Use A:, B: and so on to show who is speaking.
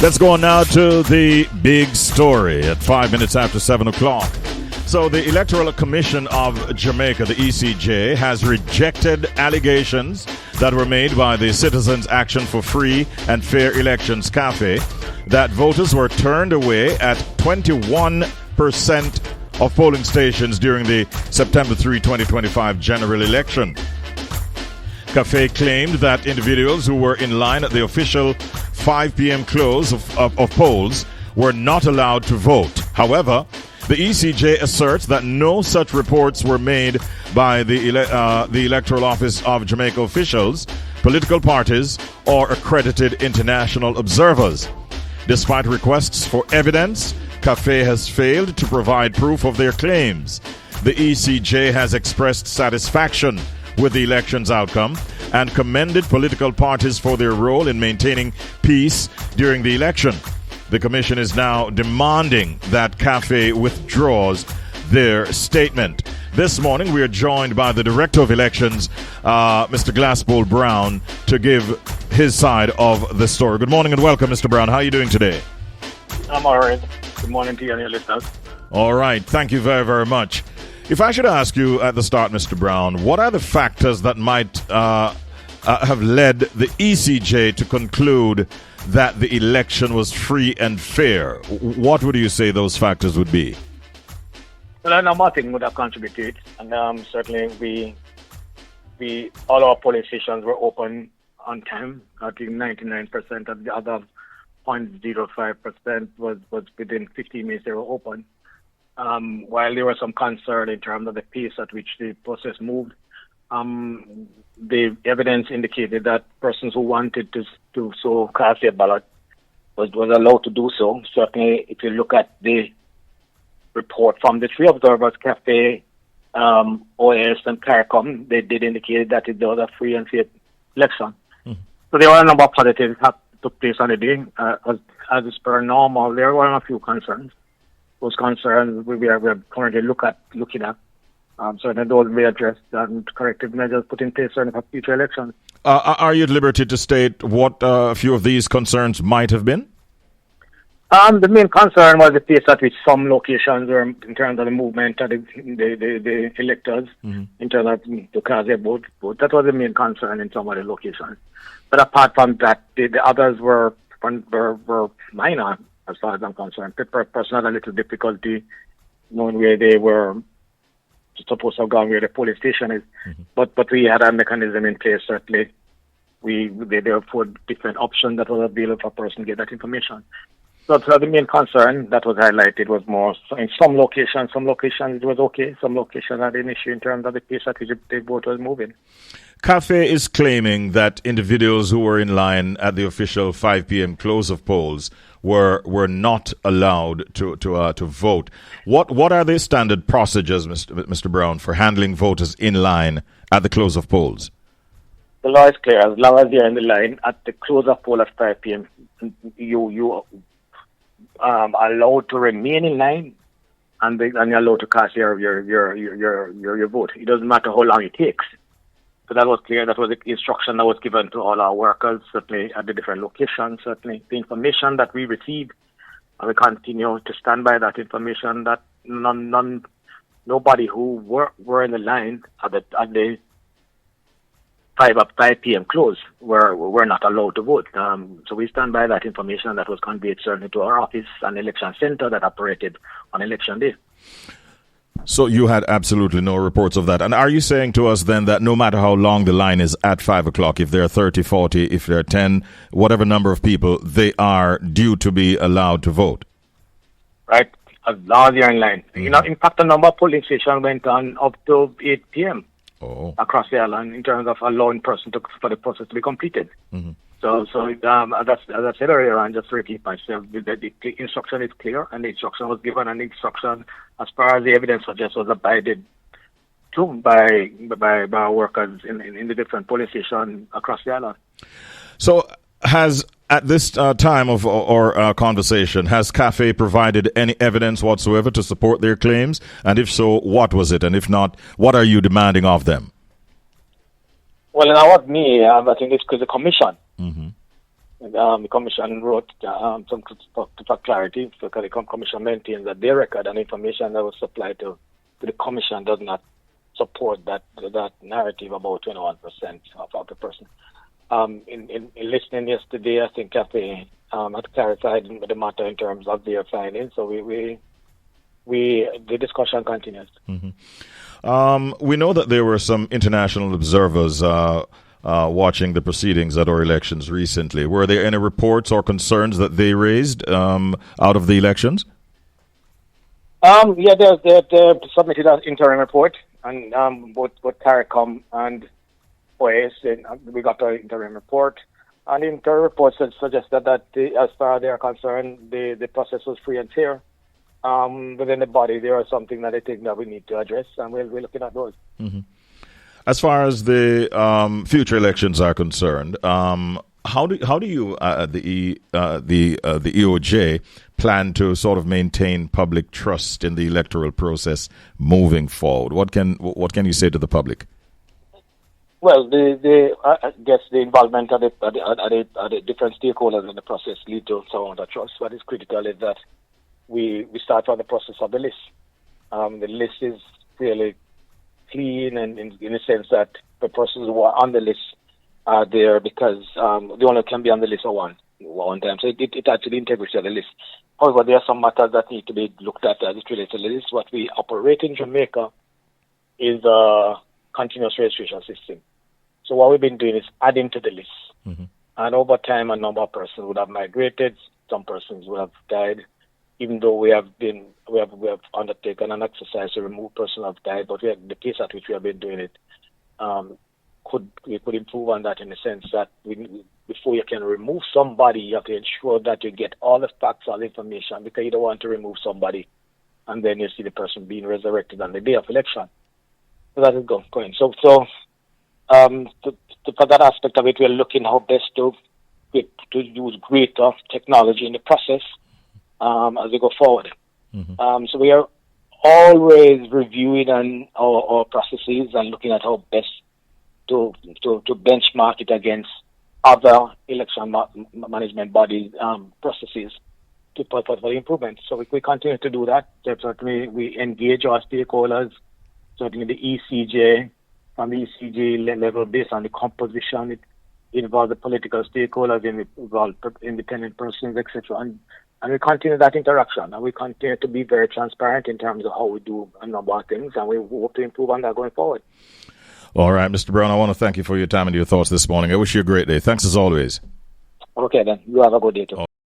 A: Let's go on now to the big story at 5 minutes after 7 o'clock. So the Electoral Commission of Jamaica, the ECJ, has rejected allegations that were made by the Citizens Action for Free and Fair Elections Cafe that voters were turned away at 21% of polling stations during the September 3, 2025 general election. Cafe claimed that individuals who were in line at the official 5 p.m. close of polls were not allowed to vote. However, the ECJ asserts that no such reports were made by the Electoral Office of Jamaica officials, political parties, or accredited international observers. Despite requests for evidence, Cafe has failed to provide proof of their claims. The ECJ has expressed satisfaction with the election's outcome and commended political parties for their role in maintaining peace during the election. The commission is now demanding that Cafe withdraws their statement. This morning we are joined by the Director of Elections, Mr. Glasspole Brown, to give his side of the story. Good morning and welcome, Mr. Brown. How are you doing today?
B: I'm all right. Good morning to you and your listeners.
A: All right. Thank you very, very much. If I should ask you at the start, Mr. Brown, what are the factors that might have led the ECJ to conclude that the election was free and fair? What would you say those factors would be?
B: Well, I know Martin would have contributed, and certainly we all our polling stations were open on time. I think 99% of the other 0.05% was within 15 minutes they were open. While there was some concern in terms of the pace at which the process moved, the evidence indicated that persons who wanted to so cast their ballot was allowed to do so. Certainly, if you look at the report from the three observers, Cafe, OS, and CARICOM, they did indicate that it was a free and fair election. Mm-hmm. So there were a number of positives that took place on the day. As is per normal, there were a few concerns. Those concerns we are currently looking at. Certainly those will be addressed and corrective measures put in place for future elections.
A: Are you at liberty to state what a few of these concerns might have been?
B: The main concern was the pace at which some locations were in terms of the movement of the electors, mm-hmm. in terms of to cast their vote. That was the main concern in some of the locations. But apart from that, the others were minor as far as I'm concerned. Person had a little difficulty knowing where they were supposed to have gone, where the police station is. Mm-hmm. But we had a mechanism in place, certainly. They therefore different options that was available for a person to get that information. So the main concern that was highlighted was more in some locations it was okay. Some locations had an issue in terms of the pace at which the vote was moving.
A: Cafe is claiming that individuals who were in line at the official 5 p.m. close of polls were not allowed to vote. What are the standard procedures, Mr. Brown, for handling voters in line at the close of polls?
B: The law is clear. As long as you're in the line at the close of poll at 5 p.m., you allowed to remain in line, and you're allowed to cast your vote. It doesn't matter how long it takes. So that was clear. That was the instruction that was given to all our workers, certainly at the different locations. Certainly, the information that we received, and we continue to stand by that information. That nobody who were in the line at the 5 p.m. close were not allowed to vote. So we stand by that information that was conveyed certainly to our office and election center that operated on election day.
A: So you had absolutely no reports of that. And are you saying to us then that no matter how long the line is at 5 o'clock, if there are 30, 40, if there are 10, whatever number of people, they are due to be allowed to vote?
B: Right, as long as you're in line. Mm-hmm. In fact, the number of polling stations went on up to 8 p.m. Across the island in terms of allowing for the process to be completed. Mm-hmm. So as I said earlier, and just to repeat myself, the instruction is clear, and the instruction was given, and the instruction, as far as the evidence suggests, was abided to by our workers in the different police stations across the island.
A: So has, at this time of our conversation, has Cafe provided any evidence whatsoever to support their claims? And if so, what was it? And if not, what are you demanding of them?
B: Well, now what me, I think it's because the commission.
A: Mm-hmm.
B: The Commission wrote some for clarity, because the Commission maintains that their record and information that was supplied to the Commission does not support that narrative about 21% of the person. In listening yesterday, I think Cafe had clarified the matter in terms of their findings. So the discussion continues.
A: Mm-hmm. We know that there were some international observers watching the proceedings at our elections recently. Were there any reports or concerns that they raised out of the elections?
B: Yeah, they submitted an interim report, and both CARICOM and OAS, we got an interim report. And the interim report suggested that as far as they are concerned, the process was free and fair. Within the body, there are something that I think that we need to address, and we're looking at those.
A: Mm-hmm. As far as the future elections are concerned, how do you the EOJ plan to sort of maintain public trust in the electoral process moving forward? What can you say to the public?
B: Well, I guess the involvement of the different stakeholders in the process lead to some of the trust. What is critical is that we start from the process of the list. The list is really clean, and in the sense that the persons who are on the list are there because they only can be on the list for one time. So it actually integrity of the list. However, there are some matters that need to be looked at as it relates to the list. What we operate in Jamaica is a continuous registration system. So what we've been doing is adding to the list. Mm-hmm. And over time, a number of persons would have migrated. Some persons would have died. Even though we have undertaken an exercise to remove persons who have died, but the pace at which we have been doing it we could improve on that in the sense that before you can remove somebody, you have to ensure that you get all the facts, all the information, because you don't want to remove somebody and then you see the person being resurrected on the day of election. So that is going. So for that aspect of it, we are looking how best to use greater technology in the process as we go forward. Mm-hmm. So we are always reviewing our processes and looking at how best to benchmark it against other election management bodies processes for improvement. So we continue to do that. Certainly we engage our stakeholders, certainly the ECJ, from the ECJ level based on the composition. It involves the political stakeholders, it involves independent persons, etc. And we continue that interaction, and we continue to be very transparent in terms of how we do a number of things, and we hope to improve on that going forward.
A: All right, Mr. Brown, I want to thank you for your time and your thoughts this morning. I wish you a great day. Thanks as always.
B: Okay, then. You have a good day too.